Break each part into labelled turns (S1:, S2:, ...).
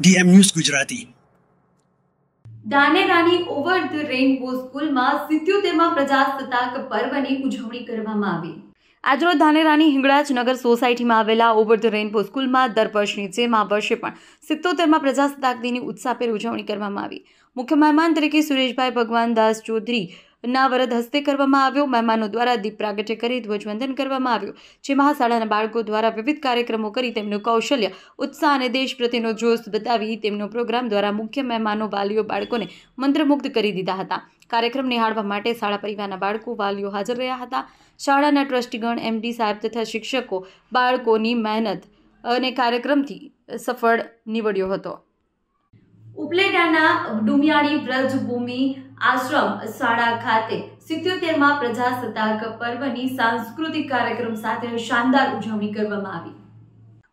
S1: DM news Gujarati
S2: ધાનેરાની over the rainbow સ્કૂલમાં 77મા પ્રજાસત્તાક પર્વની ઉજવણી કરવામાં આવી। આજરોજ ધાનેરાની હિંગળાજ નગર સોસાયટીમાં આવેલા ઓવર ધ રેઇનબો સ્કૂલમાં દર વર્ષની જેમ આ વર્ષે પણ 77મા પ્રજાસત્તાક દિનની ઉત્સાહભેર ઉજવણી કરવામાં આવી। મુખ્ય મહેમાન તરીકે સુરેશભાઈ ભગવાનદાસ ચૌધરી ના વરદ હસ્તે કરવામાં આવ્યો। મહેમાનો દ્વારા દીપ પ્રાગટ્ય કરી ધ્વજવંદન કરવામાં આવ્યું, જેમાં શાળાના બાળકો દ્વારા વિવિધ કાર્યક્રમો કરી તેમનું કૌશલ્ય, ઉત્સાહ અને દેશ પ્રત્યેનો જોશ બતાવી તેમનો પ્રોગ્રામ દ્વારા મુખ્ય મહેમાનો વાલીઓ બાળકોને મંત્રમુગ્ધ કરી દીધા હતા। કાર્યક્રમ નિહાળવા માટે શાળા પરિવારના બાળકો વાલીઓ હાજર રહ્યા હતા। શાળાના ટ્રસ્ટીગણ, MD સાહેબ તથા શિક્ષકો બાળકોની મહેનત અને કાર્યક્રમથી સફળ નીવડ્યો હતો। ઉપલેટાના ડુમિયાણી વ્રજભૂમિ આશ્રમ શાળા ખાતે 77મા પ્રજાસત્તાક પર્વની સાંસ્કૃતિક કાર્યક્રમ સાથે શાનદાર ઉજવણી કરવામાં આવી।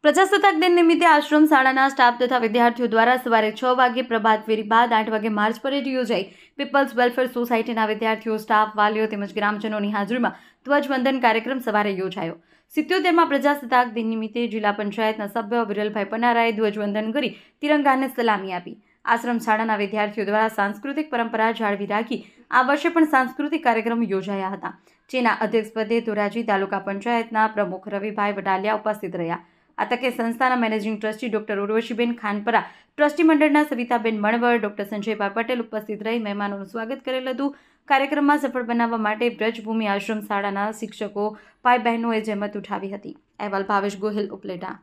S2: પ્રજાસત્તાક દિન નિમિત્તે આશ્રમ શાળાના સ્ટાફ તથા વિદ્યાર્થીઓ દ્વારા સવારે 6 વાગે પ્રભાત ફેરી બાદ 8 વાગે માર્ચ પરેડ યોજાઈ। પીપલ્સ વેલફેર સોસાયટીના વિદ્યાર્થીઓ, સ્ટાફ, વાલીઓ તેમજ ગ્રામજનોની હાજરીમાં ધ્વજવંદન કાર્યક્રમ સવારે યોજાયો। 77મા પ્રજાસત્તાક દિન નિમિત્તે જિલ્લા પંચાયતના સભ્ય વિરલભાઈ પનારાએ ધ્વજવંદન કરી તિરંગાને સલામી આપી। આશ્રમ શાળાના વિદ્યાર્થીઓ દ્વારા સાંસ્કૃતિક પરંપરા જાળવી રાખી આ વર્ષે પણ સાંસ્કૃતિક કાર્યક્રમ યોજાયા હતા, જેના અધ્યક્ષપદે ધોરાજી તાલુકા પંચાયતના પ્રમુખ રવિભાઈ વડાલિયા ઉપસ્થિત રહ્યા। આ તકે સંસ્થાના મેનેજિંગ ટ્રસ્ટી ડોક્ટર ઉર્વશીબેન ખાનપરા, ટ્રસ્ટી મંડળના સવિતાબેન મણવર, ડોક્ટર સંજયભાઈ પટેલ ઉપસ્થિત રહી મહેમાનોનું સ્વાગત કરેલ હતું। કાર્યક્રમમાં સફળ બનાવવા માટે વ્રજભૂમિ આશ્રમ શાળાના શિક્ષકો, ભાઈ બહેનોએ જહેમત ઉઠાવી હતી। અહેવાલ ભાવેશ ગોહિલ, ઉપલેટા।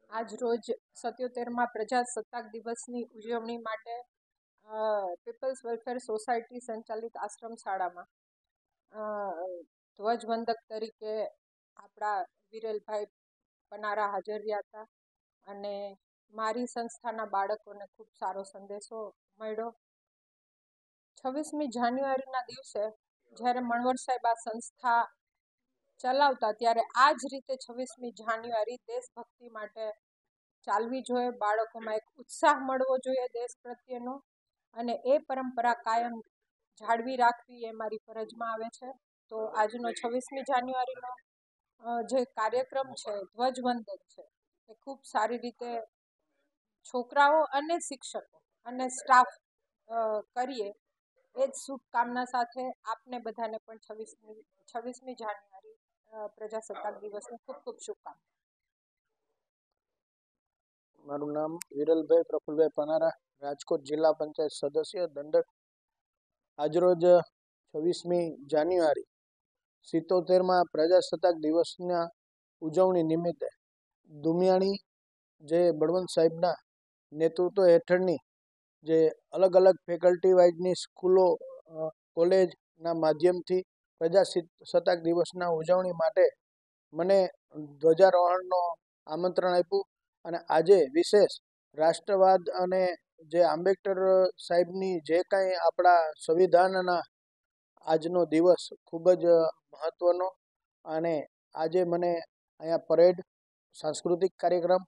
S3: આજ રોજ 77મા પ્રજાસત્તાક દિવસની ઉજવણી માટે પીપલ્સ વેલફેર સોસાયટી સંચાલિત આશ્રમ શાળામાં ધ્વજવંદક તરીકે આપણા વિરેલભાઈ પનારા હાજર રહ્યા હતા અને મારી સંસ્થાના બાળકોને ખૂબ સારો સંદેશો મળ્યો। 26મી જાન્યુઆરીના દિવસે જ્યારે મણવર સાહેબ આ સંસ્થા ચલાવતા ત્યારે આ જ રીતે 26મી જાન્યુઆરી દેશભક્તિ માટે ચાલવી જોઈએ। બાળકોમાં એક ઉત્સાહ મળવો જોઈએ દેશ પ્રત્યેનો, અને એ પરંપરા કાયમ જાળવી રાખવી એ મારી ફરજમાં આવે છે। તો આજનો 26મી જાન્યુઆરીનો જે કાર્યક્રમ છે, ધ્વજવંદન છે, એ ખૂબ સારી રીતે છોકરાઓ અને શિક્ષકો અને સ્ટાફ કરીએ એ જ શુભકામના સાથે આપને બધાને પણ 26મી જાન્યુઆરી પ્રજાસત્તાક દિવસની ખૂબ ખૂબ શુભકામના।
S4: મારું નામ વિરલભાઈ પ્રફુલભાઈ પનારા, રાજકોટ જિલ્લા પંચાયત સદસ્ય દંડક। આજરોજ 26મી જાન્યુઆરી 77મા પ્રજાસત્તાક દિવસના ઉજવણી નિમિત્તે દુમિયાણી જે બળવંત સાહેબના નેતૃત્વ હેઠળની જે અલગ અલગ ફેકલ્ટી વાઇઝની સ્કૂલો, કોલેજના માધ્યમથી પ્રજાસત્તાક દિવસના ઉજવણી માટે મને ધ્વજારોહણનો આમંત્રણ આપ્યું અને આજે વિશેષ રાષ્ટ્રવાદ અને જે આંબેડકર સાહેબની જે કાંઈ આપણા સંવિધાનના આજનો દિવસ ખૂબ જ મહત્ત્વનો, અને આજે મને અહીંયા પરેડ, સાંસ્કૃતિક કાર્યક્રમ,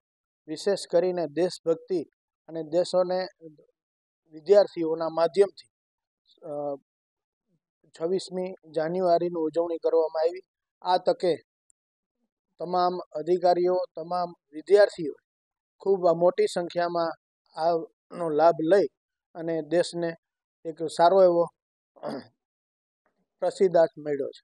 S4: વિશેષ કરીને દેશભક્તિ અને દેશોને વિદ્યાર્થીઓના માધ્યમથી 26મી જાન્યુઆરીની ઉજવણી કરવામાં આવી। આ તકે તમામ અધિકારીઓ, તમામ વિદ્યાર્થીઓ ખૂબ મોટી સંખ્યામાં આનો લાભ લઈ અને દેશને એક સારો એવો પ્રસિદ્ધાર્થ મળ્યો છે।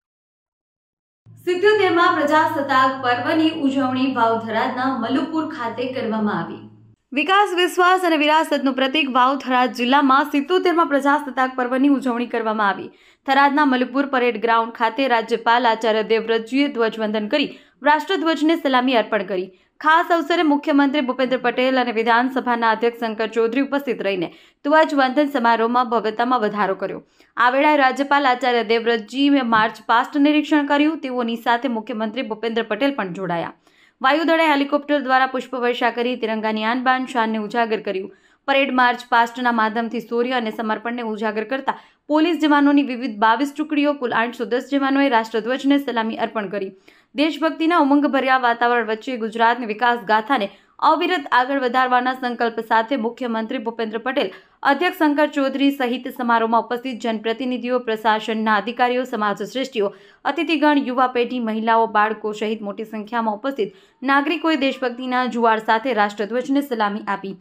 S2: 77મા પ્રજાસત્તાક પર્વની ઉજવણી વાવ-થરાદના મલુપુર ખાતે કરવામાં આવી। વિકાસ, વિશ્વાસ અને વિરાસતનું પ્રતીક વાવ-થરાદ જિલ્લામાં 77મા પ્રજાસત્તાક પર્વની ઉજવણી કરવામાં આવી। થરાદના મલુપુર પરેડ ગ્રાઉન્ડ ખાતે રાજ્યપાલ આચાર્ય દેવવ્રતજીએ ધ્વજવંદન કરી રાષ્ટ્રધ્વજને સલામી અર્પણ કરી। ખાસ અવસરે મુખ્યમંત્રી ભૂપેન્દ્ર પટેલ અને વિધાનસભાના અધ્યક્ષ શંકર ચૌધરી ઉપસ્થિત રહીને ધ્વજવંદન સમારોહમાં ભવ્યતામાં વધારો કર્યો। આ વેળાએ રાજ્યપાલ આચાર્ય દેવવ્રતજીએ માર્ચ પાસ્ટ નિરીક્ષણ કર્યું। તેઓની સાથે મુખ્યમંત્રી ભૂપેન્દ્ર પટેલ પણ જોડાયા। વાયુદળે હેલિકોપ્ટર દ્વારા પુષ્પવર્ષા કરી તિરંગાની આન બાન શાનને ઉજાગર કર્યું। પરેડ માર્ચ પાસ્ટના માધ્યમથી શૌર્ય અને સમર્પણને ઉજાગર કરતા પોલીસ જવાનોની વિવિધ 22 ટુકડીઓ, કુલ 810 જવાનોએ રાષ્ટ્રધ્વજને સલામી અર્પણ કરી। દેશભક્તિના ઉમંગભર્યા વાતાવરણ વચ્ચે ગુજરાતની વિકાસ ગાથાને અવિરત આગળ વધારવાના સંકલ્પ સાથે મુખ્યમંત્રી ભૂપેન્દ્ર પટેલ, અધ્યક્ષ શંકર ચૌધરી સહિત સમારોહમાં ઉપસ્થિત જનપ્રતિનિધિઓ, પ્રશાસનના અધિકારીઓ, સમાજશ્રેષ્ઠીઓ, અતિથિગણ, યુવા પેઢી, મહિલાઓ, બાળકો સહિત મોટી સંખ્યામાં ઉપસ્થિત નાગરિકોએ દેશભક્તિના જુવાળ સાથે રાષ્ટ્રધ્વજને સલામી આપી.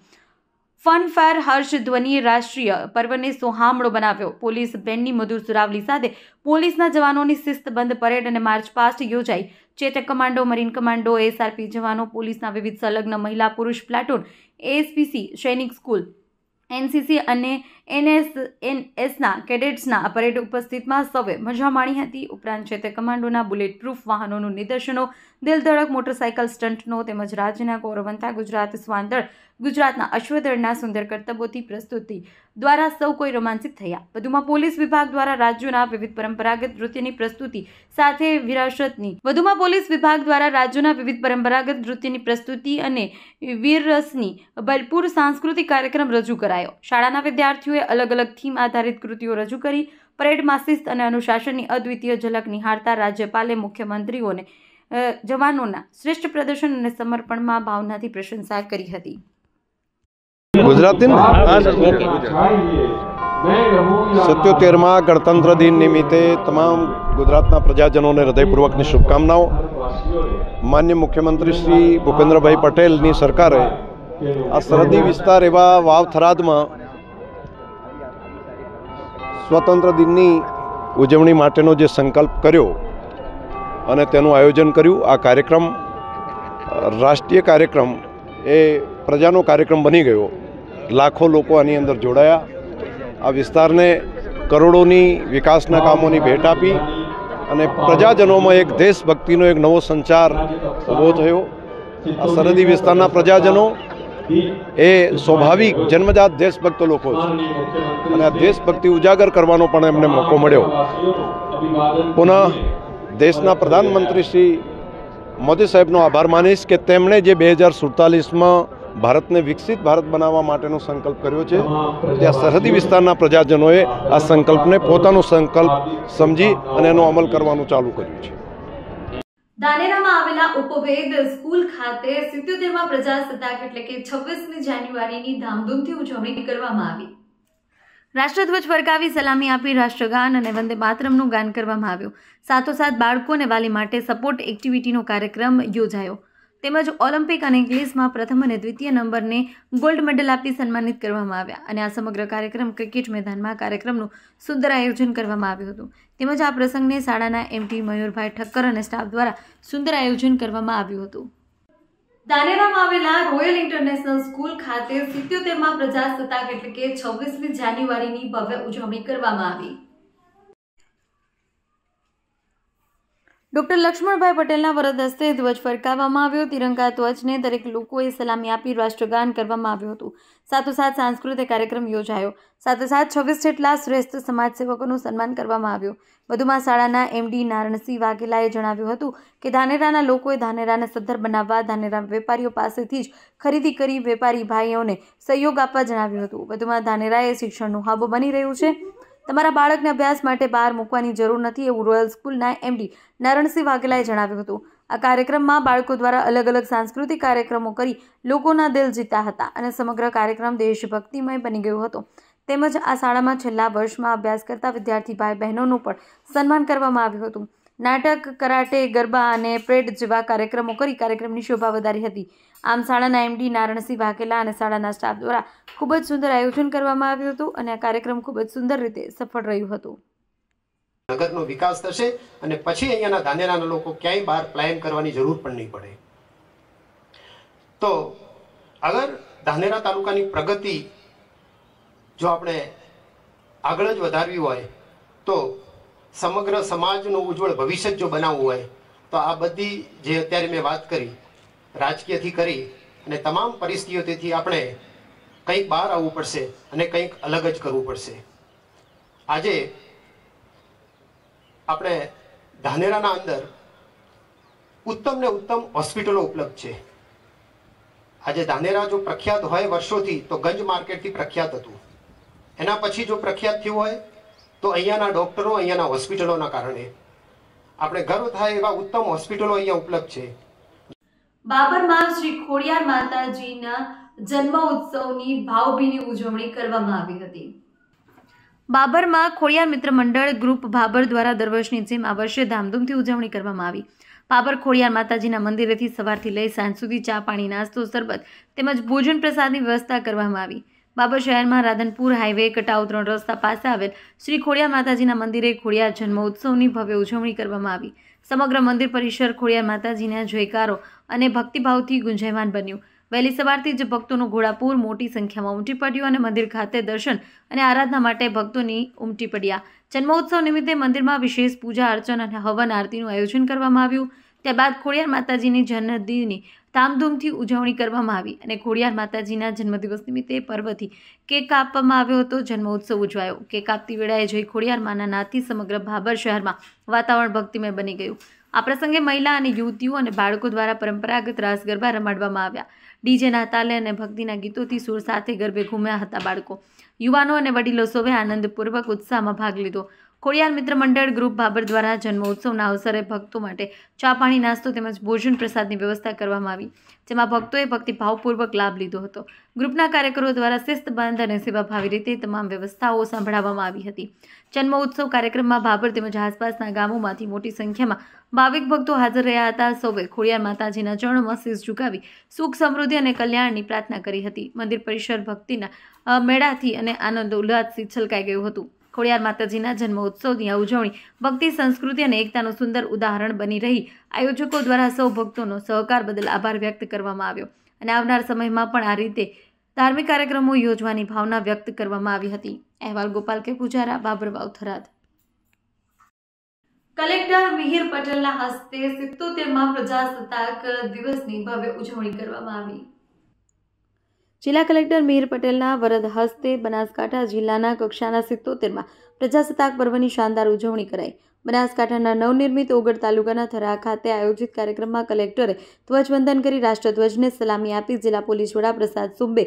S2: ફનફેર હર્ષ ધ્વનિએ રાષ્ટ્રીય પર્વને સોહામણો બનાવ્યો. પોલીસ બેન્ડની મધુર સુરાવલી સાથે પોલીસના જવાનોની શિસ્તબદ્ધ પરેડ અને માર્ચ પાસ્ટ યોજાઈ. Chetak commando, marine commando, SRP જવાનો, પોલીસના વિવિધ સંલગ્ન મહિલા પુરુષ પ્લાટૂન, એએસપીસી, સૈનિક સ્કૂલ, એનસીસી અને એનએસએસના કેડેટ્સના પરેડ ઉપસ્થિતમાં સૌએ મજા માણી હતી. ઉપરાંત ચેતક કમાન્ડોના બુલેટ પ્રૂફ વાહનોનું નિદર્શનો, દિલધડક મોટરસાયકલ સ્ટન્ટનો તેમજ રાજ્યના ગૌરવવંતા ગુજરાત શ્વાન દળ, ગુજરાતના અશ્વદળના સુંદર કરતબોથી પ્રસ્તુતિ દ્વારા સૌ કોઈ રોમાંચિત થયા. વધુમાં પોલીસ વિભાગ દ્વારા રાજ્યોના વિવિધ પરંપરાગત નૃત્યની પ્રસ્તુતિ અને વીરરસની ભરપૂર સાંસ્કૃતિક કાર્યક્રમ રજૂ કરાયો. શાળાના વિદ્યાર્થીઓએ અલગ અલગ થીમ આધારિત કૃતિઓ રજૂ કરી. પરેડમાં શિસ્ત અને અનુશાસનની અદ્વિતીય ઝલક નિહાળતા રાજ્યપાલે મુખ્યમંત્રીઓને જવાનોના શ્રેષ્ઠ પ્રદર્શન અને સમર્પણમાં ભાવનાથી પ્રશંસા કરી હતી.
S1: ગુજરાતી 77મા ગણતંત્ર દિન નિમિત્તે તમામ ગુજરાતના પ્રજાજનોને હૃદયપૂર્વકની શુભકામનાઓ. માન્ય મુખ્યમંત્રી શ્રી ભૂપેન્દ્રભાઈ પટેલની સરકારે આ સરહદી વિસ્તાર એવા વાવ થરાદમાં સ્વતંત્ર દિનની ઉજવણી માટેનો જે સંકલ્પ કર્યો અને તેનું આયોજન કર્યું. આ કાર્યક્રમ રાષ્ટ્રીય કાર્યક્રમ એ પ્રજાનો કાર્યક્રમ બની ગયો. લાખો લોકો આની અંદર જોડાયા. આ વિસ્તારને કરોડોની વિકાસના કામોની ભેટ આપી અને પ્રજાજનોમાં એક દેશભક્તિનો એક નવો સંચાર ઊભો થયો. આ સરહદી વિસ્તારના પ્રજાજનો એ સ્વાભાવિક જન્મજાત દેશભક્ત લોકો છે અને આ દેશભક્તિ ઉજાગર કરવાનો પણ એમને મોકો મળ્યો. પુનઃ દેશના પ્રધાનમંત્રી શ્રી મોદી સાહેબનો આભાર માનીશ કે તેમણે જે 2047માં ભારતને વિકસિત ભારત બનાવવા માટેનો સંકલ્પ કર્યો છે, ત્યાં સરહદી વિસ્તારના પ્રજાજનોએ આ સંકલ્પને પોતાનો સંકલ્પ સમજી અને એનો અમલ કરવાનું ચાલુ કર્યું છે.
S2: ધાનેરામાં આવેલા ઉપવેદ સ્કૂલ ખાતે 77મા પ્રજાસત્તાક એટલે કે 26મી જાન્યુઆરીની ધામધૂમથી ઉજવણી કરવામાં આવી. રાષ્ટ્રધ્વજ ફરકાવી સલામી આપી રાષ્ટ્રગાન અને વંદે માતરમનું ગાન કરવામાં આવ્યું. સાથોસાથ બાળકો અને વાલી માટે સપોર્ટ એક્ટિવિટીનો કાર્યક્રમ યોજાયો તેમજ ઓલિમ્પિક અને ઇંગ્લિશમાં પ્રથમ અને દ્વિતીય નંબરને ગોલ્ડ મેડલ આપી સન્માનિત કરવામાં આવ્યા. અને આ સમગ્ર કાર્યક્રમ ક્રિકેટ મેદાનમાં કાર્યક્રમનું સુંદર આયોજન કરવામાં આવ્યું હતું. તેમજ આ પ્રસંગને શાળાના એમટી મયુરભાઈ ઠક્કર અને સ્ટાફ દ્વારા સુંદર આયોજન કરવામાં આવ્યું હતું. ધાનેરામાં આવેલા રોયલ ઇન્ટરનેશનલ સ્કૂલ ખાતે 77મા પ્રજાસત્તાક એટલે કે 26મી જાન્યુઆરીની ભવ્ય ઉજવણી કરવામાં આવી. ડોક્ટર લક્ષ્મણભાઈ પટેલના વરદ હસ્તે ધ્વજ ફરકાવવામાં આવ્યો. તિરંગા ધ્વજને દરેક લોકોએ સલામી આપી રાષ્ટ્રગાન કરવામાં આવ્યું હતું. સાથોસાથ સાંસ્કૃતિક કાર્યક્રમ યોજાયો. સાથોસાથ 26 જેટલા શ્રેષ્ઠ સમાજસેવકોનું સન્માન કરવામાં આવ્યું. વધુમાં શાળાના એમડી નારણસિંહ વાઘેલાએ જણાવ્યું હતું કે ધાનેરાના લોકોએ ધાનેરાને સદ્ધર બનાવવા ધાનેરા વેપારીઓ પાસેથી જ ખરીદી કરી વેપારી ભાઈઓને સહયોગ આપવા જણાવ્યું હતું. વધુમાં ધાનેરા એ શિક્ષણનું હબ બની રહ્યું છે. તમારા બાળકને અભ્યાસ માટે બહાર મૂકવાની જરૂર નથી એવું રોયલ સ્કૂલના એમડી નારણસિંહ વાઘેલાએ જણાવ્યું હતું. આ કાર્યક્રમમાં બાળકો દ્વારા અલગ અલગ સાંસ્કૃતિક કાર્યક્રમો કરી લોકોના દિલ જીત્યા હતા અને સમગ્ર કાર્યક્રમ દેશભક્તિમય બની ગયો હતો. તેમજ આ શાળામાં છેલ્લા વર્ષમાં અભ્યાસ કરતા વિદ્યાર્થી ભાઈ બહેનોનું પણ સન્માન કરવામાં આવ્યું હતું. નાટક, કરાટે, ગરબા અને પરેડ જેવા કાર્યક્રમો કરી કાર્યક્રમની શોભા વધારી હતી. આમ શાળાના એમડી નારણસિંહ વાઘેલા અને શાળાના સ્ટાફ દ્વારા ખૂબ જ સુંદર આયોજન કરવામાં આવ્યું હતું અને આ કાર્યક્રમ ખૂબ જ સુંદર રીતે સફળ રહ્યું હતું.
S5: નગરનો વિકાસ થશે અને પછી અહીંયાના ધાનેરાના લોકો ક્યાંય બહાર પ્લાન કરવાની જરૂર પણ નહીં પડે. તો અગર ધાનેરા તાલુકાની પ્રગતિ જો આપણે આગળ જ વધારવી હોય તો સમગ્ર સમાજનું ઉજ્જવળ ભવિષ્ય જો બનાવવું હોય તો આ બધી જે અત્યારે મેં વાત કરી રાજકીયથી કરી અને તમામ પરિસ્થિતિઓથી આપણે કંઈક બહાર આવવું પડશે અને કંઈક અલગ જ કરવું પડશે. આજે આપણે ધાનેરાના અંદર ઉત્તમ ને ઉત્તમ હોસ્પિટલો ઉપલબ્ધ છે. આજે ધાનેરા જો પ્રખ્યાત હોય વર્ષોથી તો ગંજ માર્કેટથી પ્રખ્યાત હતું. એના પછી જો પ્રખ્યાત થયું હોય તો અહીંયાના ડોક્ટરો, અહીંયાના હોસ્પિટલોના કારણે આપણે ગર્વ થાય એવા ઉત્તમ હોસ્પિટલો અહીંયા ઉપલબ્ધ છે.
S2: બાબરમાં શ્રી ખોડિયાર માતાજીના જન્મ ઉત્સવની ભાવભીની ઉજવણી કરવામાં આવી હતી. બાબરમાં ખોડિયાર મિત્ર મંડળ ગ્રુપ બાબર દ્વારા દર વર્ષની જેમ આ વર્ષે ધામધૂમથી ઉજવણી કરવામાં આવી. બાબર ખોડિયાર માતાજીના મંદિરેથી સવારથી લઈ સાંજ સુધી ચા પાણી નાસ્તો સરબત તેમજ ભોજન પ્રસાદની વ્યવસ્થા કરવામાં આવી. બાબર શહેરમાં રાધનપુર હાઈવે કટાઉ 3 રસ્તા પાસે આવેલ શ્રી ખોડિયાર માતાજીના મંદિરે ખોડિયાર જન્મોત્સવની ભવ્ય ઉજવણી કરવામાં આવી. સમગ્ર મંદિર પરિસર ખોડિયાર માતાજીના જયકારો અને ભક્તિભાવથી ગુંજાયમાન બન્યું. વહેલી સવારથી જ ભક્તોનું ઘોડાપૂર મોટી સંખ્યામાં ઉમટી પડ્યું અને મંદિર ખાતે દર્શન અને આરાધના માટે ભક્તોની ઉમટી પડ્યા. જન્મોત્સવ નિમિત્તે મંદિરમાં વિશેષ પૂજા અર્ચન અને હવન આરતીનું આયોજન કરવામાં આવ્યું. ત્યારબાદ ખોડિયાર માતાજીની જન્મદિનની ધામધૂમથી ઉજવણી કરવામાં આવી અને ખોડિયાર માતાજીના જન્મદિવસ નિમિત્તે પર્વથી કેક કાપવામાં આવ્યો હતો. જન્મોત્સવ ઉજવાયો. કેક કાપતી વેળાએ જય ખોડિયાર માના નાદથી સમગ્ર બાબર શહેરમાં વાતાવરણ ભક્તિમય બની ગયું. આ પ્રસંગે મહિલા અને યુવતીઓ અને બાળકો દ્વારા પરંપરાગત રાસ ગરબા રમાડવામાં આવ્યા. ડીજેના તાલે અને ભક્તિના ગીતોથી સુર સાથે ગરબે ઘૂમ્યા હતા બાળકો. યુવાનો અને વડીલો સૌએ આનંદપૂર્વક ઉત્સાહમાં ભાગ લીધો. ખોડિયાર મિત્ર મંડળ ગ્રુપ બાબર દ્વારા જન્મોત્સવના અવસરે ભક્તો માટે ચા પાણી નાસ્તો તેમજ ભોજન પ્રસાદની વ્યવસ્થા કરવામાં આવી, જેમાં ભક્તોએ ભક્તિભાવપૂર્વક લાભ લીધો હતો. ગ્રુપના કાર્યકરો દ્વારા શિસ્તબદ્ધ અને સેવાભાવી રીતે તમામ વ્યવસ્થાઓ સંભળાવવામાં આવી હતી. જન્મોત્સવ કાર્યક્રમમાં બાબર તેમજ આસપાસના ગામોમાંથી મોટી સંખ્યામાં ભાવિક ભક્તો હાજર રહ્યા હતા. સૌએ ખોડિયાર માતાજીના ચરણોમાં શીશ ઝુકાવી સુખ સમૃદ્ધિ અને કલ્યાણની પ્રાર્થના કરી હતી. મંદિર પરિસર ભક્તિના મેળાથી અને આનંદ ઉલ્લાસથી છલકાઈ ગયું હતું. ખોડિયાર માતાજીના જન્મોત્સવની આ ઉજવણી ભક્તિ, સંસ્કૃતિ અને એકતાનું સુંદર ઉદાહરણ બની રહી. આયોજકો દ્વારા સૌ ભક્તોનો સહકાર બદલ આભાર વ્યક્ત કરવામાં આવ્યો અને આવનાર સમયમાં પણ આ રીતે ધાર્મિક કાર્યક્રમો યોજવાની ભાવના વ્યક્ત કરવામાં આવી હતી. અહેવાલ ગોપાલ કે પૂજારા, બાબરવાવ, થરાદ. કલેક્ટર મિહિર પટેલના હસ્તે 77માં પ્રજાસત્તાક દિવસની ભવ્ય ઉજવણી કરવામાં આવી. જિલ્લા કલેક્ટર મિહિર પટેલના વરદ હસ્તે બનાસકાંઠા જિલ્લાના કક્ષાના 77માં પ્રજાસત્તાક પર્વની શાનદાર ઉજવણી કરાઈ. બનાસકાંઠાના નવનિર્મિત ઓગળ તાલુકાના થરા ખાતે આયોજિત કાર્યક્રમમાં કલેક્ટરે ધ્વજવંદન કરી રાષ્ટ્રધ્વજને સલામી આપી. જિલ્લા પોલીસ વડા પ્રસાદ સુંબે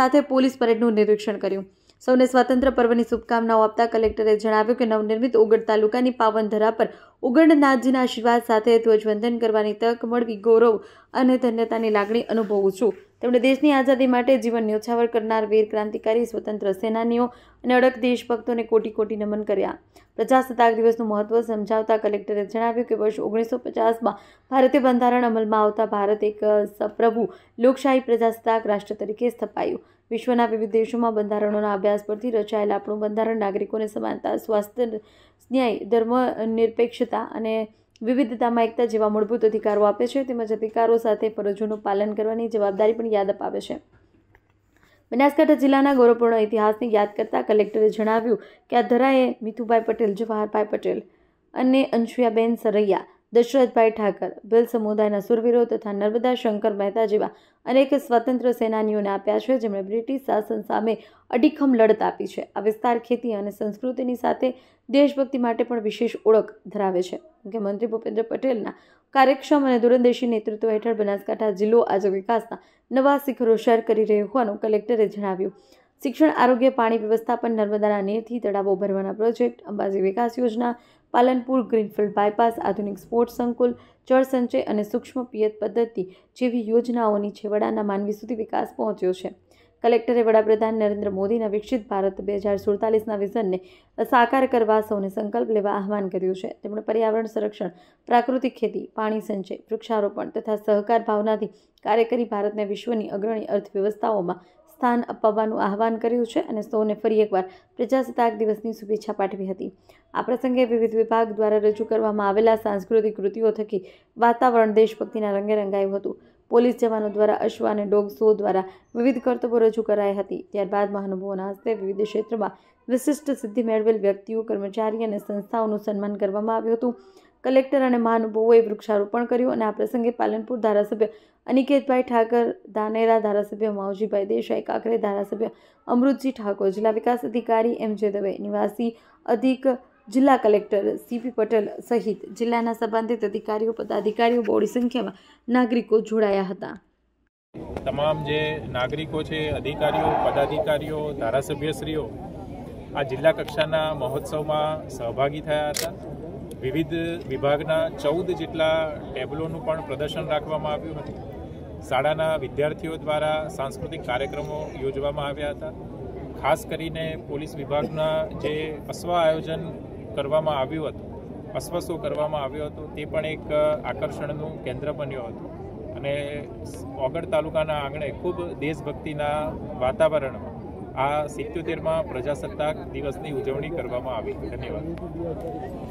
S2: સાથે પોલીસ પરેડનું નિરીક્ષણ કર્યું. સૌને સ્વાતંત્ર્ય પર્વની શુભકામનાઓ આપતા કલેક્ટરે જણાવ્યું કે નવનિર્મિત ઓગળ તાલુકાની પાવન ધરા પર ઉગંડનાથજીના આશીર્વાદ સાથે ધ્વજવંદન કરવાની તક મળવી ગૌરવ અને ધન્યતાની લાગણી અનુભવું છું. તેમણે દેશની આઝાદી માટે જીવન ન્યોછાવર કરનાર વીર ક્રાંતિકારી, સ્વતંત્ર સેનાનીઓ અને અડગ દેશભક્તોને કોટી કોટી નમન કર્યા. પ્રજાસત્તાક દિવસનું મહત્વ સમજાવતા કલેક્ટરે જણાવ્યું કે વર્ષ 1950માં ભારતીય બંધારણ અમલમાં આવતા ભારત એક સપ્રભુ લોકશાહી પ્રજાસત્તાક રાષ્ટ્ર તરીકે સ્થપાયું. વિશ્વના વિવિધ દેશોમાં બંધારણોના અભ્યાસ પરથી રચાયેલ આપણું બંધારણ નાગરિકોને સમાનતા, સ્વાસ્થ્ય, ન્યાય, ધર્મ નિરપેક્ષતા અને વિવિધતામાં એકતા જેવા મૂળભૂત અધિકારો આપે છે. તેમજ અધિકારો સાથે ફરજોનું પાલન કરવાની જવાબદારી પણ યાદ અપાવે છે. બનાસકાંઠા જિલ્લાના ગૌરવપૂર્ણ ઇતિહાસને યાદ કરતા કલેક્ટરે જણાવ્યું કે આ ધરાએ મિથુભાઈ પટેલ, જવાહરભાઈ પટેલ અને અંશુયાબેન સરૈયા, દશરથભાઈ ઠાકર, ભીલ સમુદાયના સુરવીરો તથા નર્મદા શંકર મહેતા જેવા અનેક સ્વતંત્ર સેનાનીઓને આપ્યા છે, જેમણે બ્રિટિશ શાસન સામે અડીખમ લડત આપી છે. આ વિસ્તાર ખેતી અને સંસ્કૃતિની સાથે દેશભક્તિ માટે પણ વિશેષ ઓળખ ધરાવે છે. મુખ્યમંત્રી ભૂપેન્દ્ર પટેલના કાર્યક્ષમ અને દૂરંદેશી નેતૃત્વ હેઠળ બનાસકાંઠા જિલ્લો આજે વિકાસના નવા શિખરો સર કરી રહ્યો હોવાનું કલેક્ટરે જણાવ્યું. શિક્ષણ, આરોગ્ય, પાણી વ્યવસ્થાપન, નર્મદાના નીરથી તળાવો ભરવાના પ્રોજેક્ટ, અંબાજી વિકાસ યોજના, પાલનપુર ગ્રીનફિલ્ડ બાયપાસ, આધુનિક સ્પોર્ટ્સ સંકુલ, જળ સંચય અને સૂક્ષ્મ પિયત પદ્ધતિ જેવી યોજનાઓની છેવાડાના માનવી સુધી વિકાસ પહોંચ્યો છે. કલેક્ટરે વડાપ્રધાન નરેન્દ્ર મોદીના વિકસિત ભારત 2047ના વિઝનને સાકાર કરવા સૌને સંકલ્પ લેવા આહ્વાન કર્યું છે. તેમણે પર્યાવરણ સંરક્ષણ, પ્રાકૃતિક ખેતી, પાણી સંચય, વૃક્ષારોપણ તથા સહકાર ભાવનાથી કાર્ય કરી ભારતને વિશ્વની અગ્રણી અર્થવ્યવસ્થાઓમાં સ્થાન અપાવવાનું આહ્વાન કર્યું છે અને સૌને ફરી એકવાર પ્રજાસત્તાક દિવસની શુભેચ્છા પાઠવી હતી. આ પ્રસંગે વિવિધ વિભાગ દ્વારા રજૂ કરવામાં આવેલા સાંસ્કૃતિક કૃતિઓ થકી વાતાવરણ દેશભક્તિના રંગે રંગાયું હતું. પોલીસ જવાનો દ્વારા અશ્વ અને ડોગ શો દ્વારા વિવિધ કરતબો રજૂ કરાઈ હતી. ત્યારબાદ મહાનુભાવોના હસ્તે વિવિધ ક્ષેત્રમાં વિશિષ્ટ સિદ્ધિ મેળવેલ વ્યક્તિઓ, કર્મચારી અને સંસ્થાઓનું સન્માન કરવામાં આવ્યું હતું. કલેક્ટર અને મહાનુભાવોએ વૃક્ષારોપણ કર્યું અને આ પ્રસંગે પાલનપુર ધારાસભ્ય અનિકેતભાઈ ઠાકર, ધાનેરા ધારાસભ્ય માવજીભાઈ દેસાઈ, કાંકરે ધારાસભ્ય અમૃતજી ઠાકોર, જિલ્લા વિકાસ અધિકારી M.J. દવે, નિવાસી અધિક જિલ્લા કલેક્ટર C.P. પટેલ સહિત જિલ્લાના સંબંધિત અધિકારીઓ, પદાધિકારીઓ, બહોળી સંખ્યામાં નાગરિકો જોડાયા હતા.
S6: તમામ જે નાગરિકો છે, અધિકારીઓ, પદાધિકારીઓ, ધારાસભ્યશ્રીઓ આ જિલ્લા કક્ષાના મહોત્સવમાં સહભાગી થયા હતા. વિવિધ વિભાગના 14 જેટલા ટેબલોનું પણ પ્રદર્શન રાખવામાં આવ્યું હતું. શાળાના વિદ્યાર્થીઓ દ્વારા સાંસ્કૃતિક કાર્યક્રમો યોજવામાં આવ્યા હતા. ખાસ કરીને પોલીસ વિભાગના જે અશ્વ આયોજન કરવામાં આવ્યું હતું, અશ્વ શો કરવામાં આવ્યો હતો, તે પણ એક આકર્ષણનું કેન્દ્ર બન્યો હતું. અને ઓગળ તાલુકાના આંગણે ખૂબ દેશભક્તિના વાતાવરણમાં આ 77મા પ્રજાસત્તાક દિવસની ઉજવણી કરવામાં આવી. ધન્યવાદ.